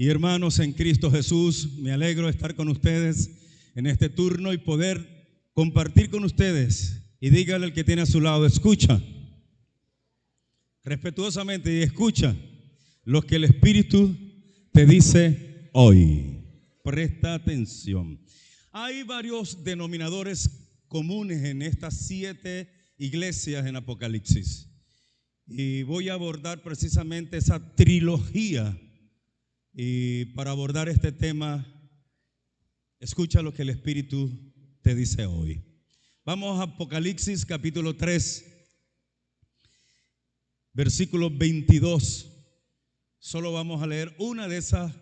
y hermanos en Cristo Jesús, me alegro de estar con ustedes en este turno y poder compartir con ustedes. Y dígale al que tiene a su lado, escucha, respetuosamente, y escucha lo que el Espíritu te dice hoy. Presta atención. Hay varios denominadores comunes en estas 7 iglesias en Apocalipsis. Y voy a abordar precisamente esa trilogía. Y para abordar este tema, escucha lo que el Espíritu te dice hoy. Vamos a Apocalipsis capítulo 3, versículo 22. Solo vamos a leer una de esas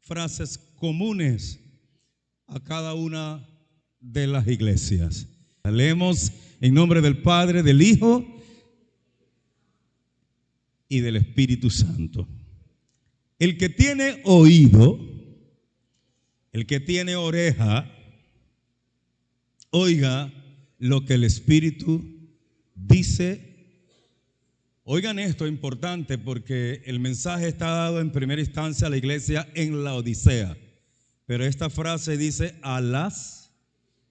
frases comunes a cada una de las iglesias. La leemos en nombre del Padre, del Hijo y del Espíritu Santo. El que tiene oído, el que tiene oreja, oiga lo que el Espíritu dice. Oigan esto, es importante porque el mensaje está dado en primera instancia a la iglesia en Laodicea, pero esta frase dice a las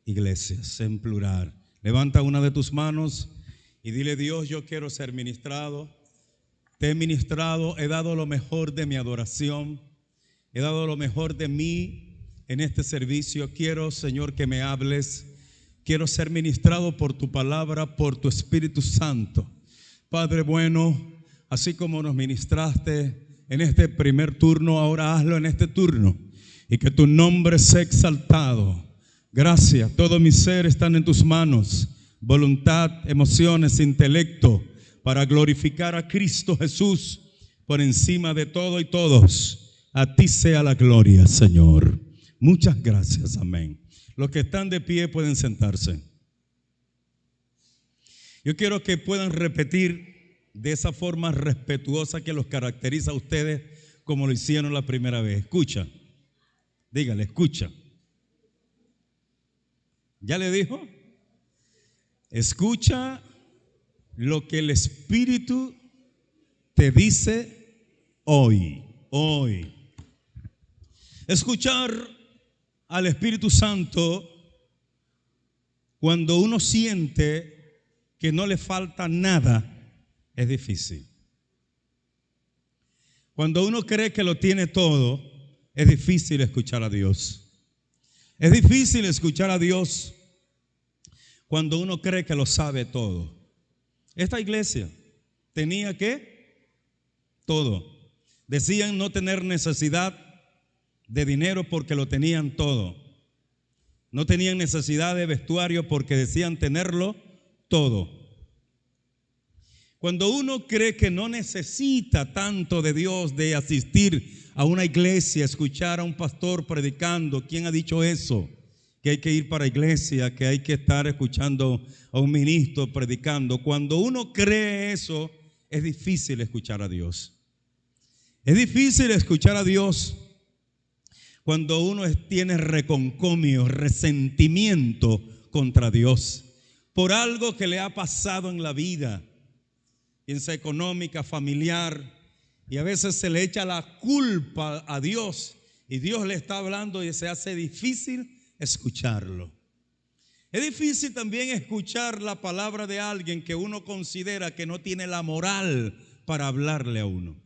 iglesias en plural. Levanta una de tus manos y dile: Dios, yo quiero ser ministrado. Te he ministrado, he dado lo mejor de mi adoración, he dado lo mejor de mí en este servicio. Quiero, Señor, que me hables. Quiero ser ministrado por tu palabra, por tu Espíritu Santo. Padre bueno, así como nos ministraste en este primer turno, ahora hazlo en este turno y que tu nombre sea exaltado. Gracias, todo mi ser está en tus manos, voluntad, emociones, intelecto, para glorificar a Cristo Jesús por encima de todo y todos. A ti sea la gloria, Señor. Muchas gracias, amén. Los que están de pie pueden sentarse. Yo quiero que puedan repetir de esa forma respetuosa que los caracteriza a ustedes, como lo hicieron la primera vez. Escucha, dígale, escucha. ¿Ya le dijo? Escucha lo que el Espíritu te dice hoy. Escuchar al Espíritu Santo cuando uno siente que no le falta nada es difícil. Cuando uno cree que lo tiene todo, es difícil escuchar a Dios. Es difícil escuchar a Dios cuando uno cree que lo sabe todo. Esta iglesia tenía ¿qué? Todo. Decían no tener necesidad de dinero porque lo tenían todo. No tenían necesidad de vestuario porque decían tenerlo todo. Cuando uno cree que no necesita tanto de Dios, de asistir a una iglesia, escuchar a un pastor predicando, ¿quién ha dicho eso? Que hay que ir para iglesia, que hay que estar escuchando a un ministro predicando. Cuando uno cree eso, es difícil escuchar a Dios. Es difícil escuchar a Dios cuando uno tiene reconcomio, resentimiento contra Dios por algo que le ha pasado en la vida, piensa económica, familiar, y a veces se le echa la culpa a Dios y Dios le está hablando y se hace difícil escucharlo. Es difícil también escuchar la palabra de alguien que uno considera que no tiene la moral para hablarle a uno.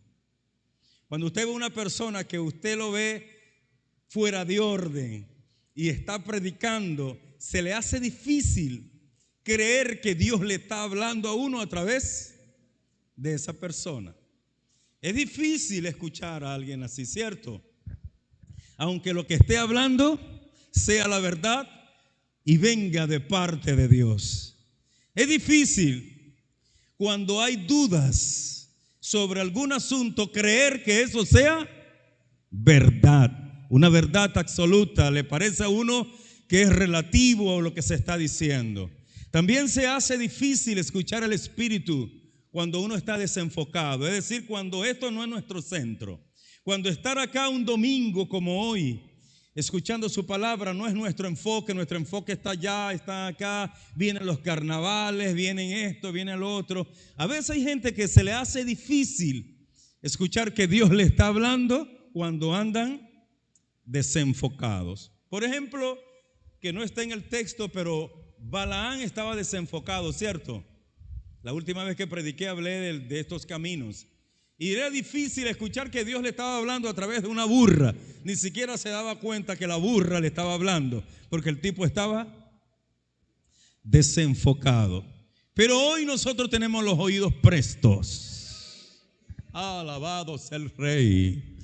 Cuando usted ve a una persona que usted lo ve fuera de orden y está predicando, se le hace difícil creer que Dios le está hablando a uno a través de esa persona. Es difícil escuchar a alguien así, ¿cierto? Aunque lo que esté hablando sea la verdad y venga de parte de Dios. Es difícil cuando hay dudas sobre algún asunto creer que eso sea verdad, una verdad absoluta. Le parece a uno que es relativo a lo que se está diciendo. También se hace difícil escuchar al Espíritu cuando uno está desenfocado, es decir, cuando esto no es nuestro centro. Cuando estar acá un domingo como hoy, escuchando su palabra, no es nuestro enfoque está allá, está acá, vienen los carnavales, vienen esto, viene lo otro. A veces hay gente que se le hace difícil escuchar que Dios le está hablando cuando andan desenfocados. Por ejemplo, que no está en el texto, pero Balaán estaba desenfocado, ¿cierto? La última vez que prediqué hablé de estos caminos. Y era difícil escuchar que Dios le estaba hablando a través de una burra. Ni siquiera se daba cuenta que la burra le estaba hablando, porque el tipo estaba desenfocado. Pero hoy nosotros tenemos los oídos prestos. Alabado sea el Rey,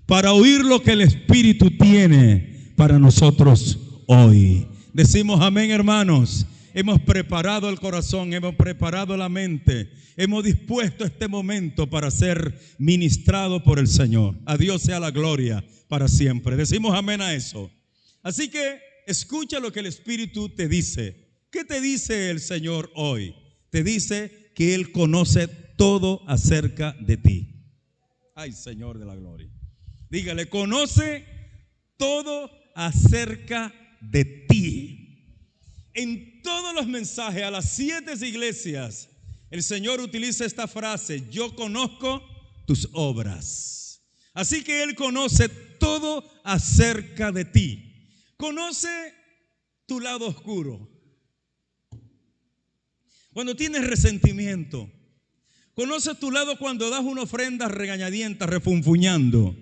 para oír lo que el Espíritu tiene para nosotros hoy. Decimos amén, hermanos. Hemos preparado el corazón, hemos preparado la mente, hemos dispuesto este momento para ser ministrado por el Señor. A Dios sea la gloria para siempre. Decimos amén a eso. Así que escucha lo que el Espíritu te dice. ¿Qué te dice el Señor hoy? Te dice que Él conoce todo acerca de ti. Ay, Señor de la gloria. Dígale, conoce todo acerca de ti. En todos los mensajes a las 7 iglesias, el Señor utiliza esta frase: yo conozco tus obras. Así que Él conoce todo acerca de ti. Conoce tu lado oscuro. Cuando tienes resentimiento. Conoce tu lado cuando das una ofrenda regañadienta, refunfuñando.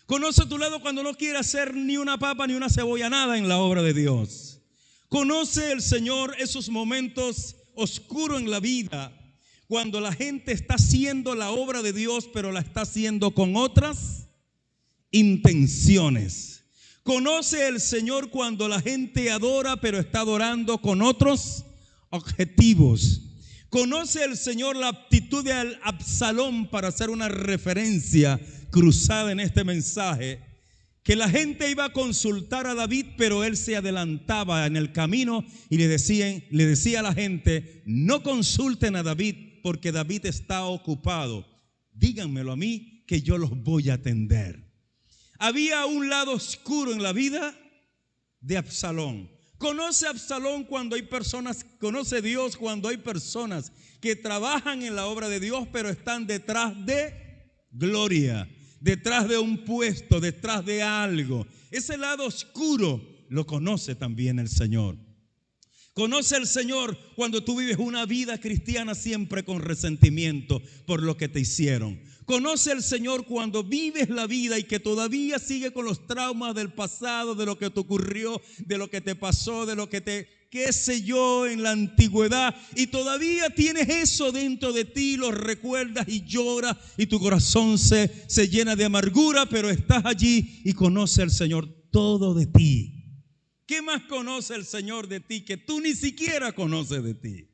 Conoce tu lado cuando no quieres hacer ni una papa ni una cebolla, nada en la obra de Dios. Conoce el Señor esos momentos oscuros en la vida, cuando la gente está haciendo la obra de Dios, pero la está haciendo con otras intenciones. Conoce el Señor cuando la gente adora, pero está adorando con otros objetivos. Conoce el Señor la aptitud de Absalón, para hacer una referencia cruzada en este mensaje, que la gente iba a consultar a David, pero él se adelantaba en el camino y le decía a la gente: no consulten a David, porque David está ocupado. Díganmelo a mí, que yo los voy a atender. Había un lado oscuro en la vida de Absalón. Conoce a Absalón cuando hay personas, conoce Dios cuando hay personas que trabajan en la obra de Dios, pero están detrás de gloria, detrás de un puesto, detrás de algo. Ese lado oscuro lo conoce también el Señor. Conoce el Señor cuando tú vives una vida cristiana siempre con resentimiento por lo que te hicieron. Conoce el Señor cuando vives la vida y que todavía sigue con los traumas del pasado, de lo que te ocurrió, de lo que te pasó, de lo que qué sé yo, en la antigüedad, y todavía tienes eso dentro de ti, lo recuerdas y lloras y tu corazón se llena de amargura, pero estás allí y conoce el Señor todo de ti. ¿Qué más conoce el Señor de ti que tú ni siquiera conoces de ti?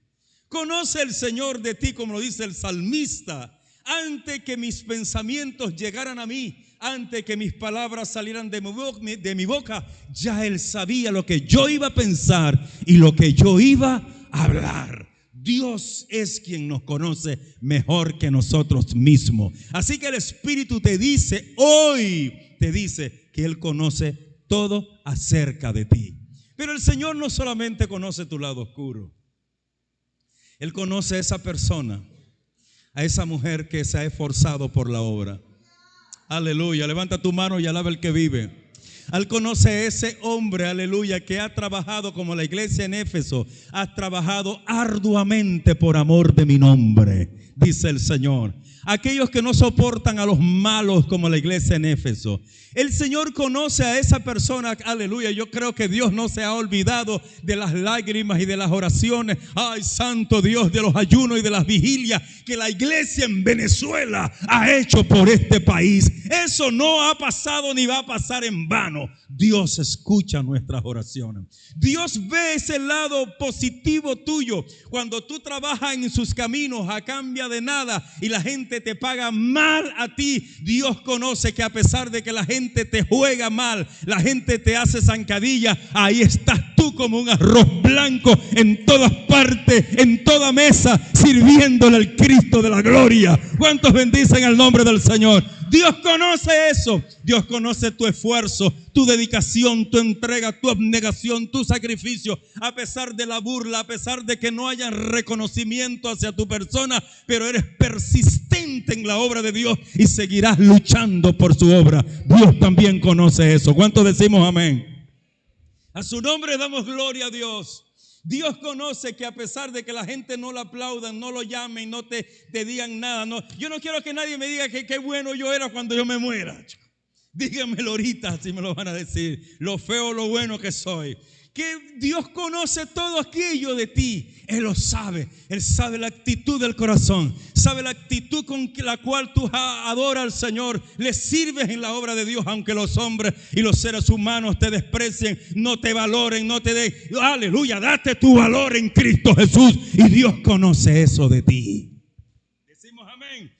Conoce el Señor de ti, como lo dice el salmista: antes que mis pensamientos llegaran a mí, antes que mis palabras salieran de mi boca, ya Él sabía lo que yo iba a pensar y lo que yo iba a hablar. Dios es quien nos conoce mejor que nosotros mismos. Así que el Espíritu te dice, hoy te dice que Él conoce todo acerca de ti. Pero el Señor no solamente conoce tu lado oscuro. Él conoce a esa persona, a esa mujer que se ha esforzado por la obra. Aleluya, levanta tu mano y alaba el que vive. Él conoce a ese hombre, aleluya, que ha trabajado como la iglesia en Éfeso. Ha trabajado arduamente por amor de mi nombre, dice el Señor. Aquellos que no soportan a los malos como la iglesia en Éfeso. El Señor conoce a esa persona, aleluya. Yo creo que Dios no se ha olvidado de las lágrimas y de las oraciones. Ay, santo Dios, de los ayunos y de las vigilias que la iglesia en Venezuela ha hecho por este país. Eso no ha pasado ni va a pasar en vano. Dios escucha nuestras oraciones. Dios ve ese lado positivo tuyo cuando tú trabajas en sus caminos a cambio de nada y la gente te paga mal a ti. Dios conoce que a pesar de que la gente te juega mal, la gente te hace zancadilla, ahí estás tú como un arroz blanco en todas partes, en toda mesa, sirviéndole al Cristo de la gloria. ¿Cuántos bendicen el nombre del Señor? Dios conoce eso. Dios conoce tu esfuerzo, tu dedicación, tu entrega, tu abnegación, tu sacrificio. A pesar de la burla, a pesar de que no haya reconocimiento hacia tu persona, pero eres persistente en la obra de Dios y seguirás luchando por su obra. Dios también conoce eso. ¿Cuántos decimos amén? A su nombre damos gloria a Dios. Dios conoce que a pesar de que la gente no lo aplaudan, no lo llamen, no te digan nada. No, yo no quiero que nadie me diga que qué bueno yo era cuando yo me muera. Díganmelo ahorita si me lo van a decir. Lo feo, lo bueno que soy. Que Dios conoce todo aquello de ti. Él lo sabe. Él sabe la actitud del corazón. Sabe la actitud con la cual tú adoras al Señor. Le sirves en la obra de Dios, aunque los hombres y los seres humanos te desprecien, no te valoren, no te den. Aleluya, date tu valor en Cristo Jesús. Y Dios conoce eso de ti. Decimos amén.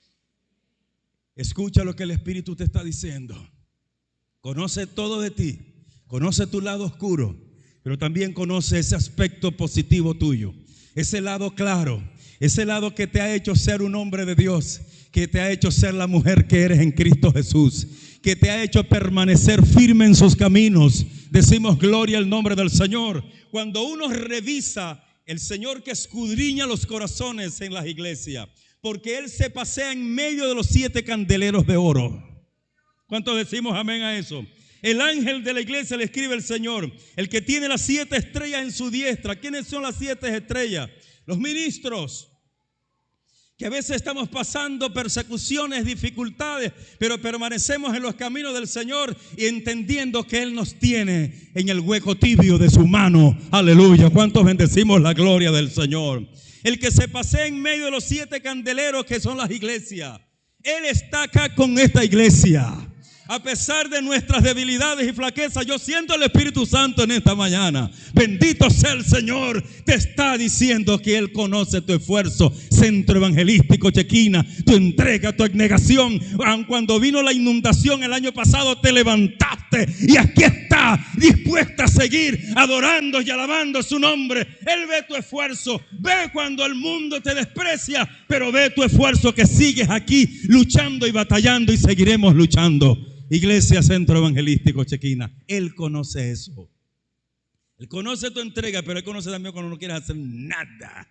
Escucha lo que el Espíritu te está diciendo. Conoce todo de ti. Conoce tu lado oscuro, pero también conoce ese aspecto positivo tuyo, ese lado claro, ese lado que te ha hecho ser un hombre de Dios, que te ha hecho ser la mujer que eres en Cristo Jesús, que te ha hecho permanecer firme en sus caminos. Decimos gloria al nombre del Señor. Cuando uno revisa, el Señor que escudriña los corazones en las iglesias, porque Él se pasea en medio de los 7 candeleros de oro. ¿Cuántos decimos amén a eso? El ángel de la iglesia le escribe el Señor, el que tiene las 7 estrellas en su diestra. ¿Quiénes son las 7 estrellas? Los ministros, que a veces estamos pasando persecuciones, dificultades, pero permanecemos en los caminos del Señor y entendiendo que Él nos tiene en el hueco tibio de su mano. Aleluya. ¿Cuántos bendecimos la gloria del Señor? El que se pasea en medio de los 7 candeleros que son las iglesias. Él está acá con esta iglesia. A pesar de nuestras debilidades y flaquezas, yo siento el Espíritu Santo en esta mañana. Bendito sea el Señor. Te está diciendo que Él conoce tu esfuerzo. Centro Evangelístico Chequina, tu entrega, tu abnegación. Cuando vino la inundación el año pasado, te levantaste y aquí está, dispuesta a seguir adorando y alabando su nombre. Él ve tu esfuerzo. Ve cuando el mundo te desprecia, pero ve tu esfuerzo, que sigues aquí luchando y batallando, y seguiremos luchando. Iglesia Centro Evangelístico Chequina, Él conoce eso. Él conoce tu entrega, pero Él conoce también cuando no quieres hacer nada.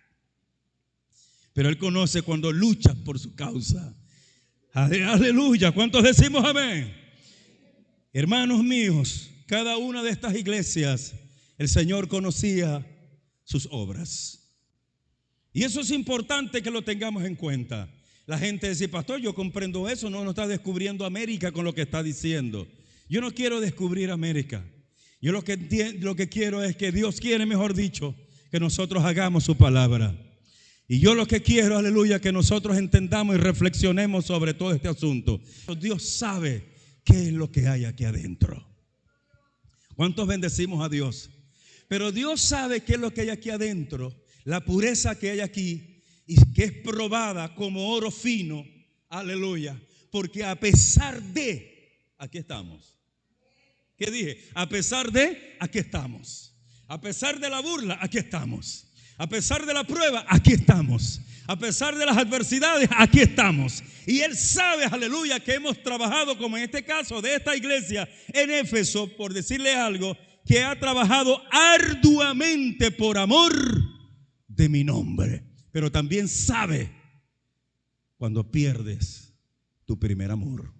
Pero Él conoce cuando luchas por su causa. Aleluya. ¿Cuántos decimos amén? Hermanos míos, cada una de estas iglesias, el Señor conocía sus obras. Y eso es importante que lo tengamos en cuenta. La gente dice, pastor, yo comprendo eso, no está descubriendo América con lo que está diciendo. Yo no quiero descubrir América. Yo lo que quiero es que Dios quiere, mejor dicho, que nosotros hagamos su palabra. Y yo lo que quiero, aleluya, que nosotros entendamos y reflexionemos sobre todo este asunto. Dios sabe qué es lo que hay aquí adentro. ¿Cuántos bendecimos a Dios? Pero Dios sabe qué es lo que hay aquí adentro, la pureza que hay aquí, y que es probada como oro fino, aleluya, porque a pesar de, aquí estamos. ¿Qué dije? A pesar de, aquí estamos. A pesar de la burla, aquí estamos. A pesar de la prueba, aquí estamos. A pesar de las adversidades, aquí estamos. Y Él sabe, aleluya, que hemos trabajado, como en este caso de esta iglesia en Éfeso, por decirle algo, que ha trabajado arduamente por amor de mi nombre. Pero también sabe cuando pierdes tu primer amor.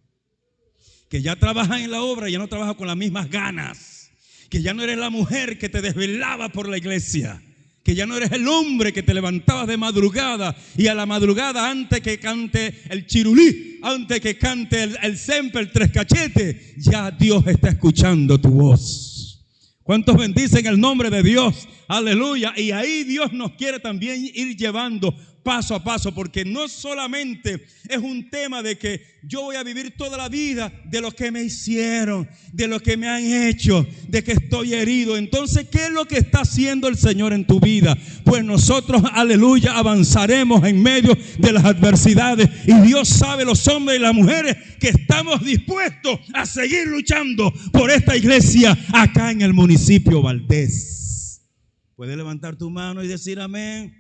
Que ya trabajas en la obra y ya no trabajas con las mismas ganas. Que ya no eres la mujer que te desvelaba por la iglesia. Que ya no eres el hombre que te levantabas de madrugada y a la madrugada, antes que cante el chirulí, antes que cante el semper, el 3 cachetes, ya Dios está escuchando tu voz. ¿Cuántos bendicen el nombre de Dios? Aleluya. Y ahí Dios nos quiere también ir llevando paso a paso, porque no solamente es un tema de que yo voy a vivir toda la vida de lo que me hicieron, de lo que me han hecho, de que estoy herido. Entonces, ¿qué es lo que está haciendo el Señor en tu vida? Pues nosotros, aleluya, avanzaremos en medio de las adversidades, y Dios sabe, los hombres y las mujeres que estamos dispuestos a seguir luchando por esta iglesia acá en el municipio Valdés. ¿Puedes levantar tu mano y decir amén?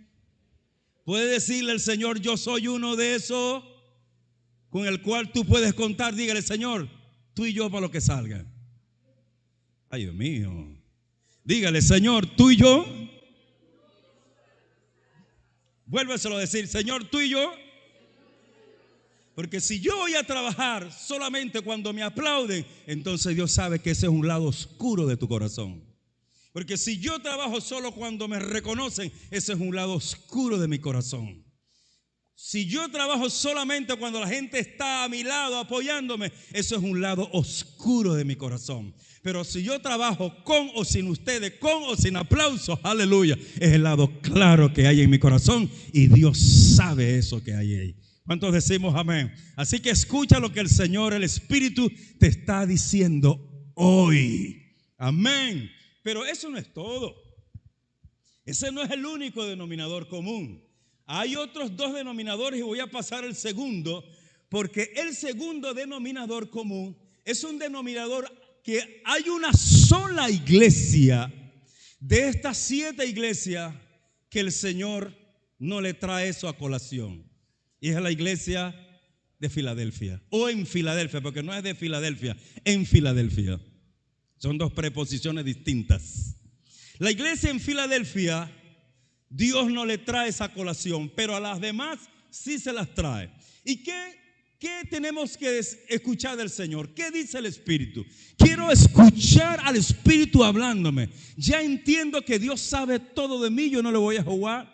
¿Puede decirle al Señor, yo soy uno de esos? con el cual tú puedes contar. Dígale: Señor, tú y yo para lo que salga. Ay, Dios mío. Dígale: Señor, tú y yo. Vuélveselo a decir: Señor, tú y yo. Porque si yo voy a trabajar solamente cuando me aplauden, entonces Dios sabe que ese es un lado oscuro de tu corazón. Porque si yo trabajo solo cuando me reconocen, ese es un lado oscuro de mi corazón. Si yo trabajo solamente cuando la gente está a mi lado apoyándome, eso es un lado oscuro de mi corazón. Pero si yo trabajo con o sin ustedes, con o sin aplausos, aleluya, es el lado claro que hay en mi corazón, y Dios sabe eso que hay ahí. ¿Cuántos decimos amén? Así que escucha lo que el Señor, el Espíritu, te está diciendo hoy. Amén. Pero eso no es todo. Ese no es el único denominador común. Hay otros dos denominadores y voy a pasar al segundo, porque el segundo denominador común es un denominador que hay una sola iglesia de estas 7 iglesias que el Señor no le trae eso a colación. Y es la iglesia de Filadelfia, o en Filadelfia, porque no es de Filadelfia, en Filadelfia. Son dos preposiciones distintas. La iglesia en Filadelfia, Dios no le trae esa colación, pero a las demás sí se las trae. ¿Y qué tenemos que escuchar del Señor? ¿Qué dice el Espíritu? Quiero escuchar al Espíritu hablándome. Ya entiendo que Dios sabe todo de mí. Yo no le voy a jugar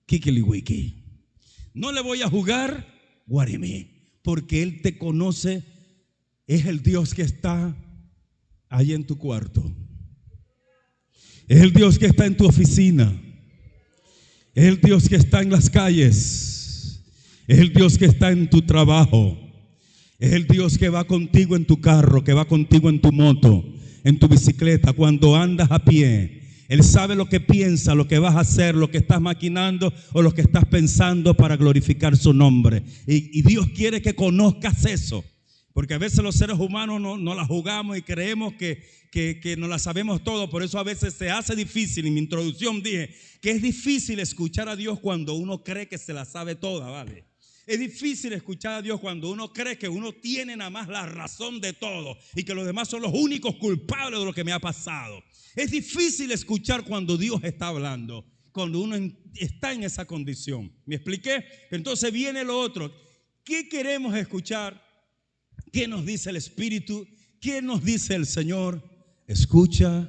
kikiliwiki. No le voy a jugar guarimí, porque Él te conoce. Es el Dios que está ahí en tu cuarto. Es el Dios que está en tu oficina. Es el Dios que está en las calles. Es el Dios que está en tu trabajo. Es el Dios que va contigo en tu carro, que va contigo en tu moto, en tu bicicleta, cuando andas a pie. Él sabe lo que piensas, lo que vas a hacer, lo que estás maquinando o lo que estás pensando para glorificar su nombre. Y Dios quiere que conozcas eso. Porque a veces los seres humanos no la jugamos y creemos que no la sabemos todo. Por eso a veces se hace difícil. En mi introducción dije que es difícil escuchar a Dios cuando uno cree que se la sabe toda, ¿vale? Es difícil escuchar a Dios cuando uno cree que uno tiene nada más la razón de todo y que los demás son los únicos culpables de lo que me ha pasado. Es difícil escuchar cuando Dios está hablando, cuando uno está en esa condición. ¿Me expliqué? Entonces viene lo otro. ¿Qué queremos escuchar? ¿Qué nos dice el Espíritu? ¿Qué nos dice el Señor? Escucha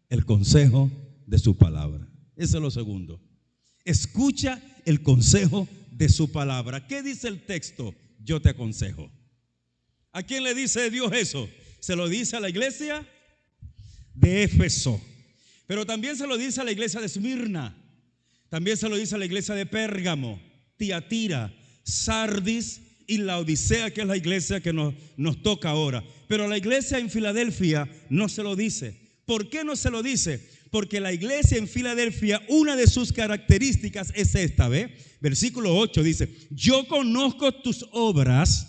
el consejo de su palabra. Ese es lo segundo. Escucha el consejo de su palabra. ¿Qué dice el texto? Yo te aconsejo. ¿A quién le dice Dios eso? Se lo dice a la iglesia de Éfeso, pero también se lo dice a la iglesia de Esmirna, también se lo dice a la iglesia de Pérgamo, Tiatira, Sardis y Laodicea, que es la iglesia que nos toca ahora. Pero a la iglesia en Filadelfia no se lo dice. ¿Por qué no se lo dice? Porque la iglesia en Filadelfia, una de sus características es esta, ¿ve? Versículo 8 dice: yo conozco tus obras.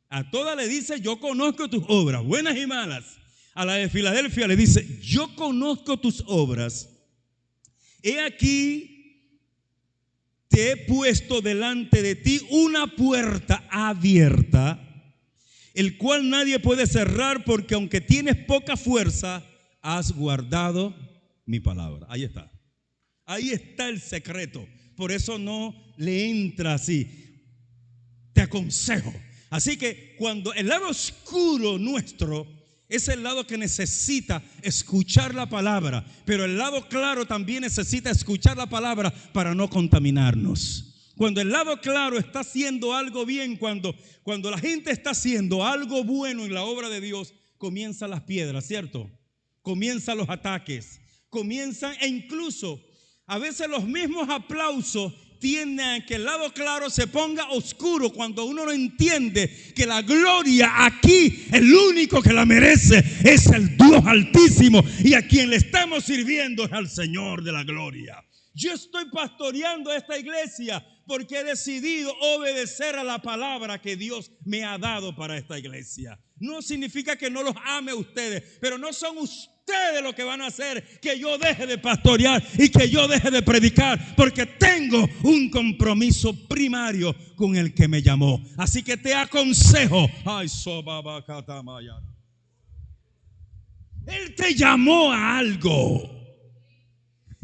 A todas le dice: yo conozco tus obras, buenas y malas. A la de Filadelfia le dice: yo conozco tus obras. He aquí, te he puesto delante de ti una puerta abierta, el cual nadie puede cerrar, porque aunque tienes poca fuerza, has guardado mi palabra. Ahí está. Ahí está el secreto. Por eso no le entra así. Te aconsejo. Así que cuando el lado oscuro nuestro es el lado que necesita escuchar la palabra, pero el lado claro también necesita escuchar la palabra para no contaminarnos. Cuando el lado claro está haciendo algo bien, cuando la gente está haciendo algo bueno en la obra de Dios, comienzan las piedras, ¿cierto? Comienzan los ataques, comienzan, e incluso a veces los mismos aplausos tienden a que el lado claro se ponga oscuro cuando uno no entiende que la gloria aquí, el único que la merece es el Dios Altísimo, y a quien le estamos sirviendo es al Señor de la gloria. Yo estoy pastoreando esta iglesia porque he decidido obedecer a la palabra que Dios me ha dado para esta iglesia. No significa que no los ame a ustedes, pero no son ustedes ustedes lo que van a hacer que yo deje de pastorear y que yo deje de predicar, porque tengo un compromiso primario con el que me llamó. Así que te aconsejo. Él te llamó a algo.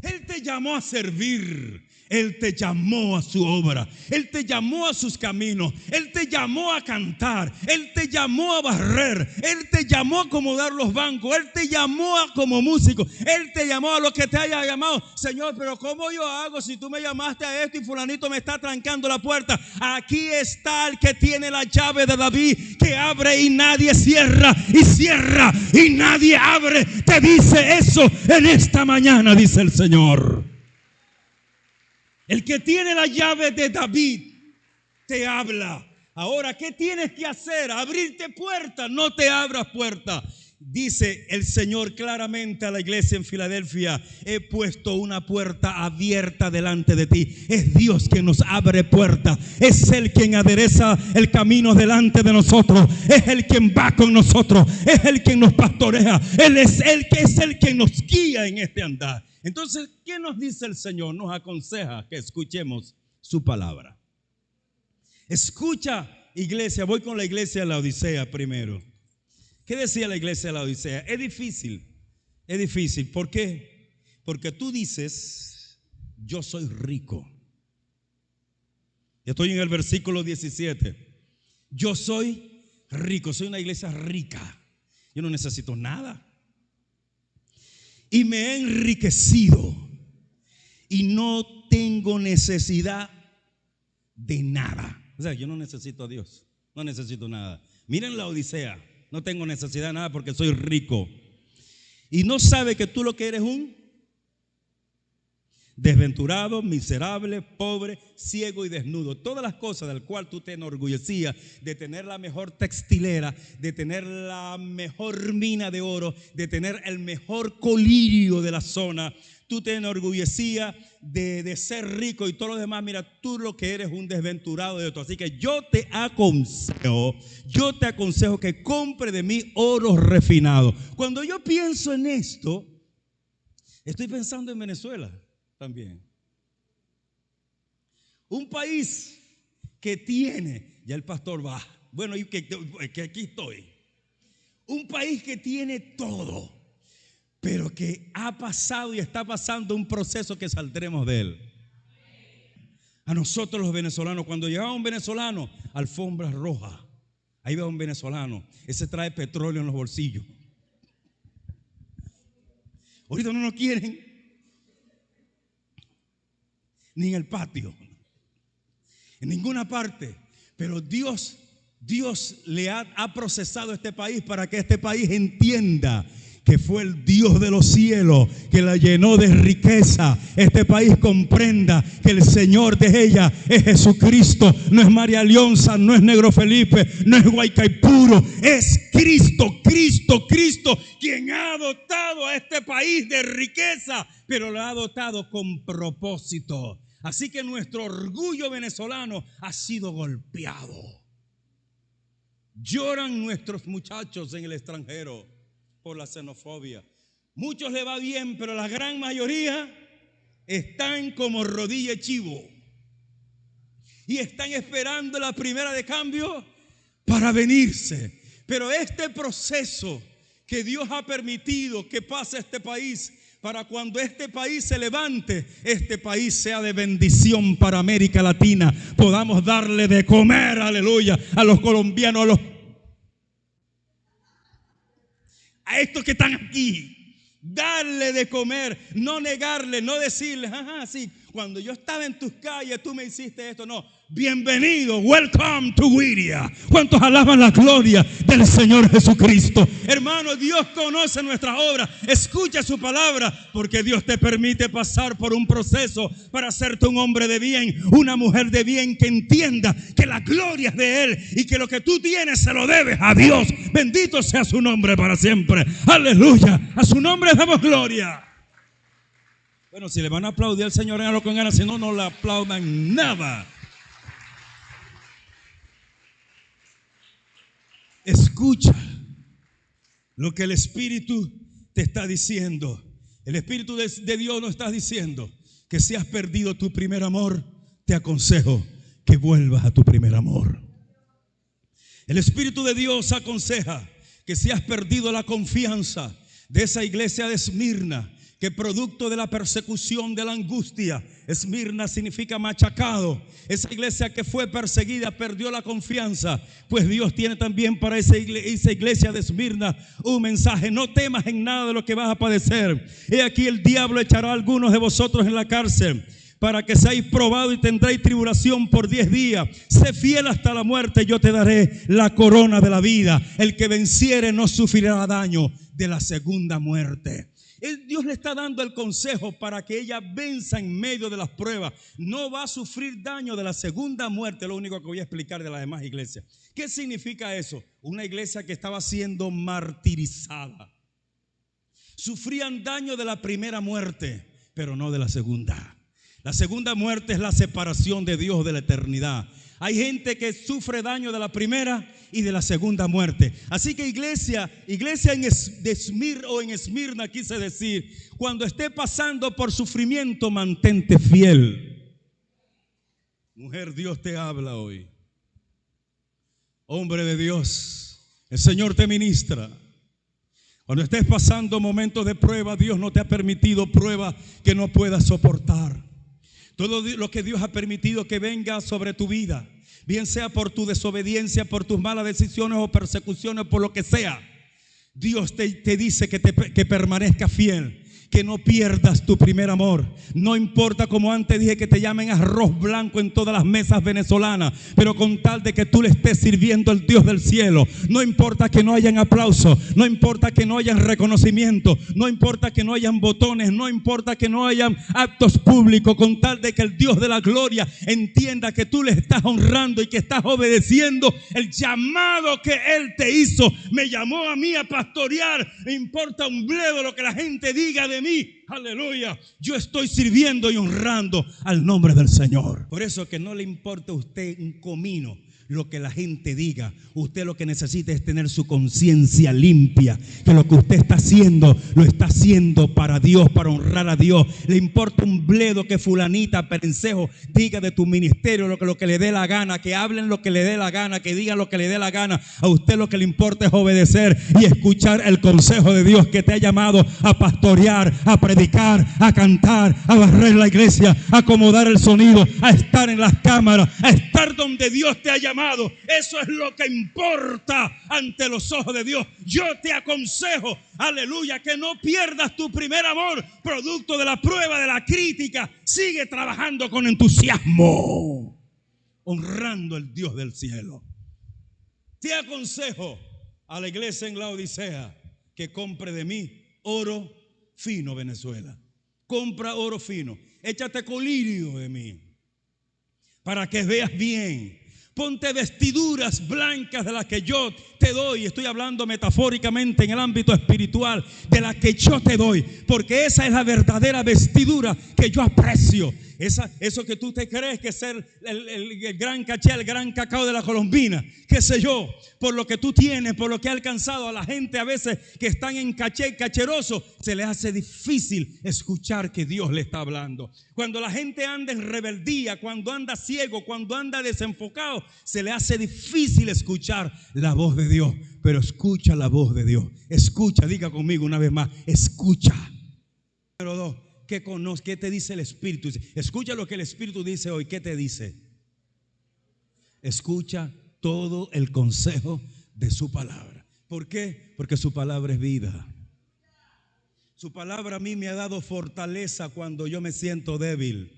Él te llamó a servir. Él te llamó a su obra. Él te llamó a sus caminos. Él te llamó a cantar. Él te llamó a barrer. Él te llamó a acomodar los bancos. Él te llamó a como músico. Él te llamó a lo que te haya llamado. Señor, pero ¿cómo yo hago si tú me llamaste a esto y fulanito me está trancando la puerta? Aquí está el que tiene la llave de David, que abre y nadie cierra, y cierra y nadie abre. Te dice eso en esta mañana, dice el Señor. El que tiene la llave de David te habla. Ahora, ¿qué tienes que hacer? Abrirte puertas, no te abras puertas. Dice el Señor claramente a la iglesia en Filadelfia: he puesto una puerta abierta delante de ti. Es Dios quien nos abre puertas. Es Él quien adereza el camino delante de nosotros. Es Él quien va con nosotros. Es Él quien nos pastorea. Él es el quien nos guía en este andar. Entonces, ¿qué nos dice el Señor? Nos aconseja que escuchemos su palabra. Escucha, iglesia. Voy con la iglesia de la Odisea primero. ¿Qué decía la iglesia de la Odisea? Es difícil. ¿Por qué? Porque tú dices: yo soy rico. Yo estoy en el versículo 17. Yo soy rico, soy una iglesia rica. Yo no necesito nada. Y me he enriquecido y no tengo necesidad de nada. O sea, yo no necesito a Dios, no necesito nada. Miren la Odisea: no tengo necesidad de nada porque soy rico. Y no sabe que tú lo que eres un desventurado, miserable, pobre, ciego y desnudo. Todas las cosas del cual tú te enorgullecías, de tener la mejor textilera, de tener la mejor mina de oro, de tener el mejor colirio de la zona. Tú te enorgullecías de ser rico y todo lo demás. Mira, tú lo que eres un desventurado de esto. Así que yo te aconsejo que compre de mí oro refinado. Cuando yo pienso en esto, estoy pensando en Venezuela también. Un país que tiene, ya el pastor va, bueno, y que aquí estoy. Un país que tiene todo, pero que ha pasado y está pasando un proceso que saldremos de él. A nosotros los venezolanos, cuando llegaba un venezolano, alfombra roja, ahí va un venezolano, ese trae petróleo en los bolsillos. Ahorita no nos quieren ni en el patio, en ninguna parte. Pero Dios le ha procesado este país para que este país entienda que fue el Dios de los cielos que la llenó de riqueza. Este país comprenda que el Señor de ella es Jesucristo. No es María Leonza, no es Negro Felipe, no es Guaycaipuro. Es Cristo quien ha dotado a este país de riqueza, pero lo ha dotado con propósito. Así que nuestro orgullo venezolano ha sido golpeado. Lloran nuestros muchachos en el extranjero por la xenofobia. Muchos le va bien, pero la gran mayoría están como rodilla de chivo y están esperando la primera de cambio para venirse. Pero este proceso que Dios ha permitido que pase este país, para cuando este país se levante, este país sea de bendición para América Latina, podamos darle de comer, aleluya, a los colombianos, a estos que están aquí, darle de comer, no negarle, no decirles: ajá, sí, cuando yo estaba en tus calles tú me hiciste esto. No, bienvenido, welcome to Whittier. ¿Cuántos alaban la gloria del Señor Jesucristo? Hermano, Dios conoce nuestras obras. Escucha su palabra, porque Dios te permite pasar por un proceso para hacerte un hombre de bien, una mujer de bien, que entienda que la gloria es de Él y que lo que tú tienes se lo debes a Dios. Bendito sea su nombre para siempre. Aleluya, a su nombre damos gloria. Bueno, si le van a aplaudir al Señor, háganlo con ganas. Si no, no le aplaudan nada. Escucha lo que el Espíritu te está diciendo, el Espíritu de Dios nos está diciendo que si has perdido tu primer amor, te aconsejo que vuelvas a tu primer amor. El Espíritu de Dios aconseja que si has perdido la confianza de esa iglesia de Esmirna, que producto de la persecución, de la angustia, Esmirna significa machacado, esa iglesia que fue perseguida perdió la confianza, pues Dios tiene también para esa iglesia de Esmirna un mensaje: no temas en nada de lo que vas a padecer. He aquí el diablo echará a algunos de vosotros en la cárcel, para que seáis probados y tendréis tribulación por 10 días. Sé fiel hasta la muerte, yo te daré la corona de la vida. El que venciere no sufrirá daño de la segunda muerte. Dios le está dando el consejo para que ella venza en medio de las pruebas. No va a sufrir daño de la segunda muerte. Lo único que voy a explicar de las demás iglesias. ¿Qué significa eso? Una iglesia que estaba siendo martirizada. Sufrían daño de la primera muerte, pero no de la segunda. La segunda muerte es la separación de Dios de la eternidad. Hay gente que sufre daño de la primera y de la segunda muerte. Así que iglesia en Esmirna, quise decir, cuando esté pasando por sufrimiento, mantente fiel. Mujer, Dios te habla hoy. Hombre de Dios, el Señor te ministra. Cuando estés pasando momentos de prueba, Dios no te ha permitido prueba que no puedas soportar. Todo lo que Dios ha permitido que venga sobre tu vida, bien sea por tu desobediencia, por tus malas decisiones o persecuciones, por lo que sea, Dios te dice que permanezcas fiel, que no pierdas tu primer amor. No importa, como antes dije, que te llamen arroz blanco en todas las mesas venezolanas, pero con tal de que tú le estés sirviendo al Dios del cielo. No importa que no hayan aplausos, no importa que no hayan reconocimiento, no importa que no hayan botones, no importa que no hayan actos públicos, con tal de que el Dios de la gloria entienda que tú le estás honrando y que estás obedeciendo el llamado que Él te hizo. Me llamó a mí a pastorear. Me importa un bledo lo que la gente diga de mí. Aleluya. Yo estoy sirviendo y honrando al nombre del Señor. Por eso que no le importa a usted un comino lo que la gente diga. Usted lo que necesita es tener su conciencia limpia, que lo que usted está haciendo, lo está haciendo para Dios, para honrar a Dios. Le importa un bledo que fulanita, perencejo, diga de tu ministerio lo que le dé la gana, que hablen lo que le dé la gana, que digan lo que le dé la gana. A usted lo que le importa es obedecer y escuchar el consejo de Dios, que te ha llamado a pastorear, a predicar, a cantar, a barrer la iglesia, a acomodar el sonido, a estar en las cámaras, a estar donde Dios te ha llamado. Eso es lo que importa ante los ojos de Dios. Yo te aconsejo, aleluya, que no pierdas tu primer amor producto de la prueba, de la crítica. Sigue trabajando con entusiasmo, honrando al Dios del cielo. Te aconsejo a la iglesia en Laodicea que compre de mí oro fino, Venezuela. Compra oro fino. Échate colirio de mí para que veas bien. Ponte vestiduras blancas de las que yo te doy. Estoy hablando metafóricamente en el ámbito espiritual, de las que yo te doy, porque esa es la verdadera vestidura que yo aprecio. Eso que tú te crees que es el gran caché, el gran cacao de la colombina, qué sé yo, por lo que tú tienes, por lo que ha alcanzado. A la gente a veces que están en caché, cacheroso, se les hace difícil escuchar que Dios le está hablando. Cuando la gente anda en rebeldía, cuando anda ciego, cuando anda desenfocado, se le hace difícil escuchar la voz de Dios. Pero escucha la voz de Dios. Escucha, diga conmigo una vez más, escucha. Número 2. ¿Qué te dice el Espíritu? Escucha lo que el Espíritu dice hoy. ¿Qué te dice? Escucha todo el consejo de su palabra. ¿Por qué? Porque su palabra es vida. Su palabra a mí me ha dado fortaleza cuando yo me siento débil.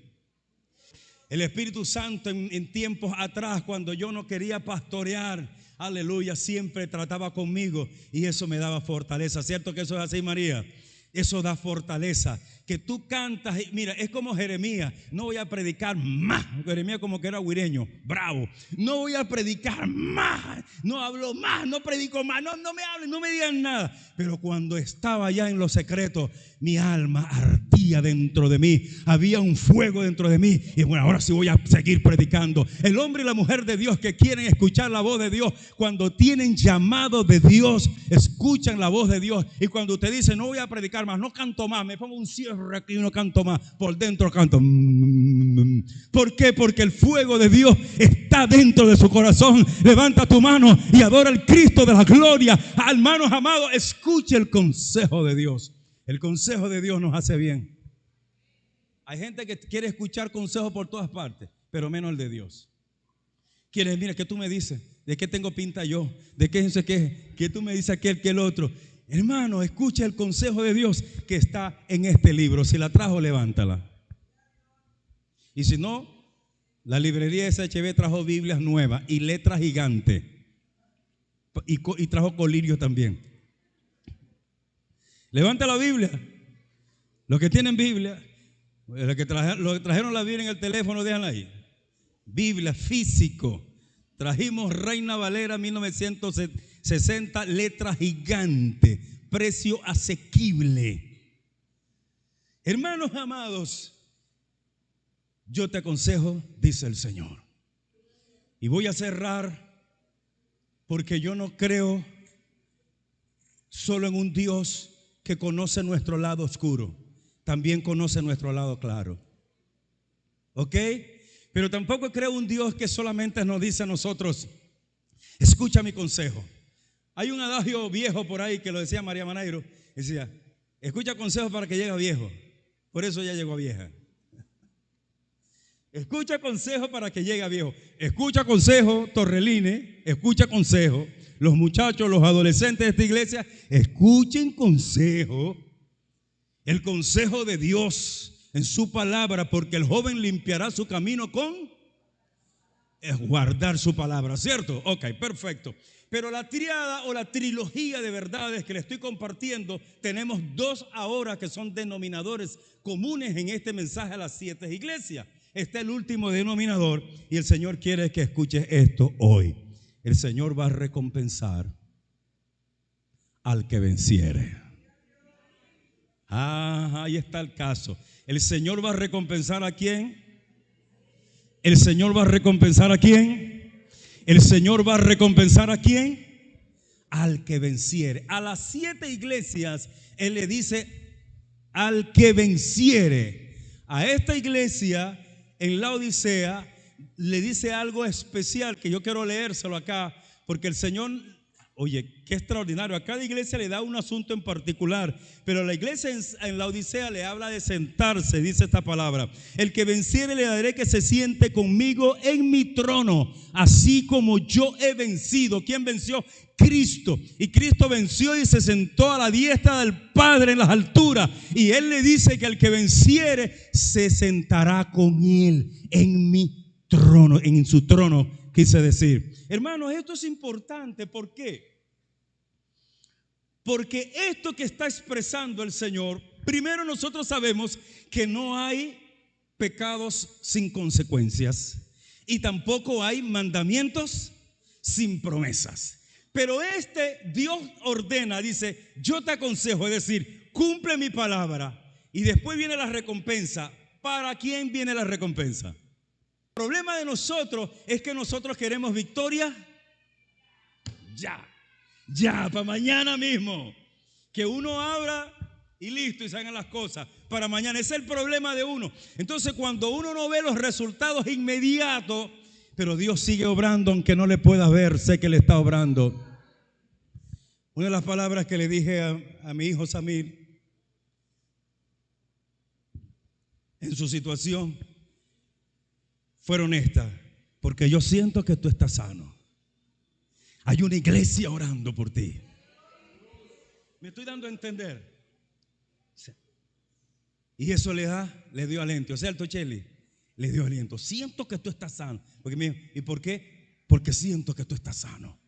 El Espíritu Santo en tiempos atrás, cuando yo no quería pastorear, aleluya, siempre trataba conmigo y eso me daba fortaleza. ¿Cierto que eso es así, María? Eso da fortaleza. Que tú cantas, mira, es como Jeremías. No voy a predicar más. Jeremías como que era huireño, bravo. No voy a predicar más. No hablo más, no predico más. No me hablen, no me digan nada. Pero cuando estaba allá en lo secreto, mi alma ardía dentro de mí. Había un fuego dentro de mí. Y bueno, ahora sí voy a seguir predicando. El hombre y la mujer de Dios que quieren escuchar la voz de Dios, cuando tienen llamado de Dios, escuchan la voz de Dios. Y cuando usted dice, no voy a predicar más, no canto más, me pongo un cierre aquí y no canto más, por dentro canto. ¿Por qué? Porque el fuego de Dios está dentro de su corazón. Levanta tu mano y adora al Cristo de la gloria. Hermanos amados, escuche el consejo de Dios. El consejo de Dios nos hace bien. Hay gente que quiere escuchar consejos por todas partes, pero menos el de Dios. Quieres, mira, ¿qué tú me dices? ¿De qué tengo pinta yo? ¿De qué no sé qué? ¿Qué tú me dices aquel que el otro? Hermano, escucha el consejo de Dios que está en este libro. Si la trajo, levántala. Y si no, la librería SHB trajo Biblias nuevas y letras gigantes. Y trajo colirio también. Levanta la Biblia. Los que tienen Biblia, los que trajeron la Biblia en el teléfono, déjanla ahí. Biblia, físico. Trajimos Reina Valera 1960, letra gigante, precio asequible. Hermanos amados, yo te aconsejo, dice el Señor. Y voy a cerrar porque yo no creo solo en un Dios que conoce nuestro lado oscuro, también conoce nuestro lado claro. ¿Ok? Pero tampoco creo un Dios que solamente nos dice a nosotros, escucha mi consejo. Hay un adagio viejo por ahí que lo decía María Manairo, decía, escucha consejos para que llegue a viejo. Por eso ya llegó a vieja. Escucha consejo para que llegue a viejo. Escucha consejo, Torreline, escucha consejo. Los muchachos, los adolescentes de esta iglesia, escuchen consejo. El consejo de Dios en su palabra, porque el joven limpiará su camino con guardar su palabra, ¿cierto? Ok, perfecto. Pero la triada o la trilogía de verdades que le estoy compartiendo, tenemos dos ahora que son denominadores comunes en este mensaje a las 7 iglesias. Está el último denominador y el Señor quiere que escuches esto hoy. El Señor va a recompensar al que venciere. Ahí está el caso. El Señor va a recompensar ¿a quién? El Señor va a recompensar ¿a quién? El Señor va a recompensar ¿a quién? Al que venciere. A las 7 iglesias Él le dice al que venciere. A esta iglesia en la Odisea le dice algo especial que yo quiero leérselo acá, porque el Señor, oye, qué extraordinario. A cada iglesia le da un asunto en particular, pero la iglesia en la Odisea le habla de sentarse, dice esta palabra. El que venciere le daré que se siente conmigo en mi trono, así como yo he vencido. ¿Quién venció? Cristo. Y Cristo venció y se sentó a la diestra del Padre en las alturas. Y Él le dice que el que venciere se sentará con Él en mi trono, en su trono, quise decir. Hermanos, esto es importante. ¿Por qué? Porque esto que está expresando el Señor, primero nosotros sabemos que no hay pecados sin consecuencias y tampoco hay mandamientos sin promesas. Pero Dios ordena, dice, yo te aconsejo, es decir, cumple mi palabra y después viene la recompensa. ¿Para quién viene la recompensa? El problema de nosotros es que nosotros queremos victoria ya, para mañana mismo. Que uno abra y listo y salgan las cosas para mañana. Ese es el problema de uno. Entonces cuando uno no ve los resultados inmediatos, pero Dios sigue obrando aunque no le pueda ver, sé que le está obrando. Una de las palabras que le dije a mi hijo Samir en su situación fueron estas: porque yo siento que tú estás sano. Hay una iglesia orando por ti. ¿Me estoy dando a entender? Y eso le dio aliento, ¿cierto, Chely? Le dio aliento. Siento que tú estás sano. Porque me dijo, ¿y por qué? Porque siento que tú estás sano.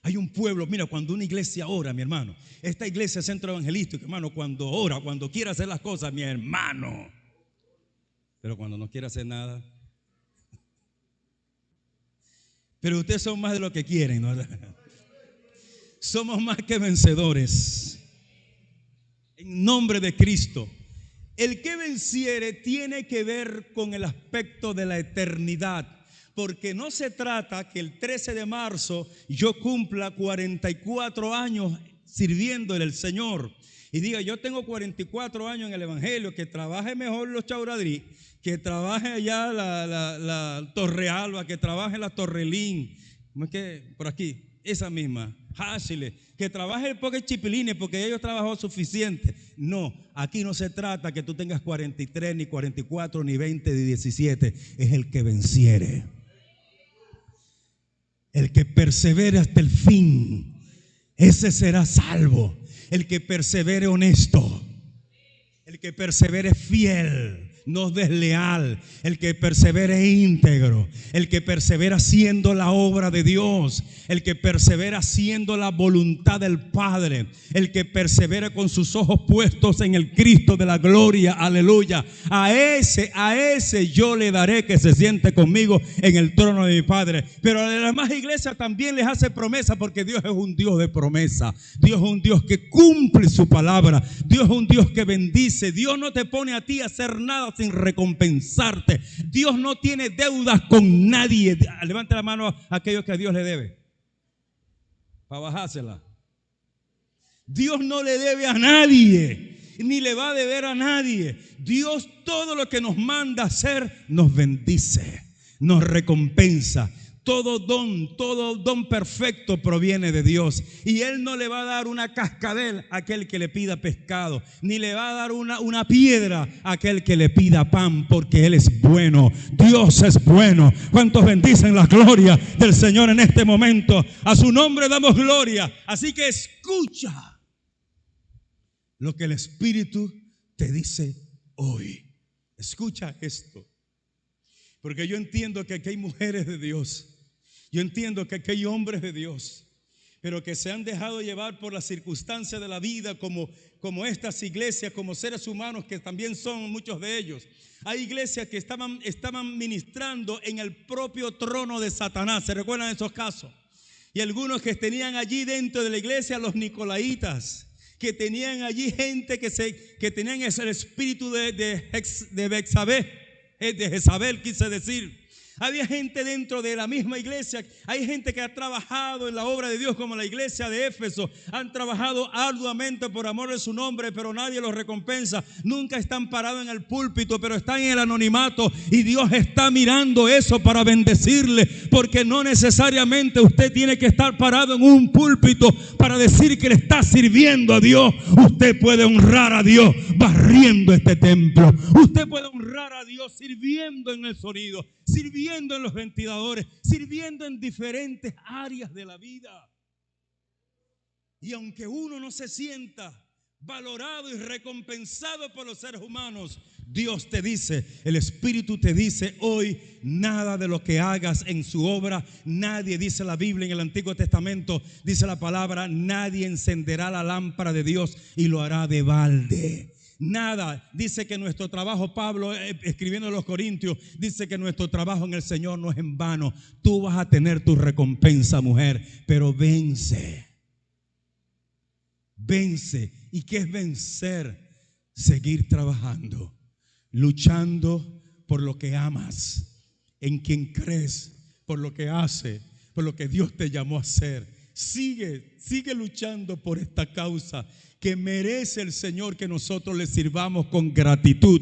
Hay un pueblo, mira, cuando una iglesia ora, mi hermano, esta iglesia Centro Evangelístico, hermano, cuando ora, cuando quiere hacer las cosas, mi hermano, pero cuando no quiere hacer nada, pero ustedes son más de lo que quieren, ¿no? Somos más que vencedores. En nombre de Cristo. El que venciere tiene que ver con el aspecto de la eternidad. Porque no se trata que el 13 de marzo yo cumpla 44 años sirviéndole al Señor. Y diga, yo tengo 44 años en el Evangelio, que trabaje mejor los Chauradrí, que trabaje allá la Torre Alba, que trabaje la Torrelín, ¿cómo es que? Por aquí, esa misma, Hachile, que trabaje el Poque Chipilines, porque ellos trabajó suficiente. No, aquí no se trata que tú tengas 43, ni 44, ni 20, ni 17, es el que venciere. El que persevere hasta el fin, ese será salvo. El que persevere honesto, el que persevere fiel, no desleal, el que persevere íntegro, el que persevera haciendo la obra de Dios, el que persevera haciendo la voluntad del Padre, el que persevera con sus ojos puestos en el Cristo de la gloria, aleluya. A ese yo le daré que se siente conmigo en el trono de mi Padre. Pero a las demás iglesias también les hace promesa, porque Dios es un Dios de promesa. Dios es un Dios que cumple su palabra. Dios es un Dios que bendice. Dios no te pone a ti a hacer nada sin recompensarte. Dios no tiene deudas con nadie. Levante la mano a aquellos que a Dios le debe, para bajársela. Dios no le debe a nadie, ni le va a deber a nadie. Dios todo lo que nos manda hacer nos bendice, nos recompensa. Todo don perfecto proviene de Dios. Y Él no le va a dar una cascabel a aquel que le pida pescado, ni le va a dar una piedra a aquel que le pida pan, porque Él es bueno. Dios es bueno. ¿Cuántos bendicen la gloria del Señor en este momento? A su nombre damos gloria. Así que escucha lo que el Espíritu te dice hoy. Escucha esto. Porque yo entiendo que aquí hay mujeres de Dios. Yo entiendo que aquí hay hombres de Dios, pero que se han dejado llevar por las circunstancias de la vida, como estas iglesias, como seres humanos que también son muchos de ellos. Hay iglesias que estaban ministrando en el propio trono de Satanás. ¿Se recuerdan esos casos? Y algunos que tenían allí dentro de la iglesia los nicolaitas, que tenían allí gente que tenían ese espíritu de Jezabel, quise decir. Había gente dentro de la misma iglesia. Hay gente que ha trabajado en la obra de Dios, como la iglesia de Éfeso. Han trabajado arduamente por amor de su nombre, pero nadie los recompensa. Nunca están parados en el púlpito, pero están en el anonimato. Y Dios está mirando eso para bendecirle, porque no necesariamente usted tiene que estar parado en un púlpito para decir que le está sirviendo a Dios. Usted puede honrar a Dios barriendo este templo. Usted puede honrar a Dios sirviendo en el sonido, sirviendo en los ventiladores, sirviendo en diferentes áreas de la vida. Y aunque uno no se sienta valorado y recompensado por los seres humanos, Dios te dice, el Espíritu te dice hoy, nada de lo que hagas en su obra, nadie, dice la Biblia en el Antiguo Testamento, dice la palabra, nadie encenderá la lámpara de Dios y lo hará de balde. Nada, dice que nuestro trabajo, Pablo escribiendo a los Corintios, dice que nuestro trabajo en el Señor no es en vano. Tú vas a tener tu recompensa, mujer, pero vence. Vence. ¿Y qué es vencer? Seguir trabajando, luchando por lo que amas, en quien crees, por lo que hace, por lo que Dios te llamó a hacer. Sigue luchando por esta causa que merece el Señor que nosotros le sirvamos con gratitud.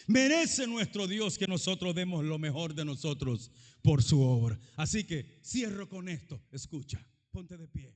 Merece nuestro Dios que nosotros demos lo mejor de nosotros por su obra. Así que cierro con esto. Escucha, ponte de pie.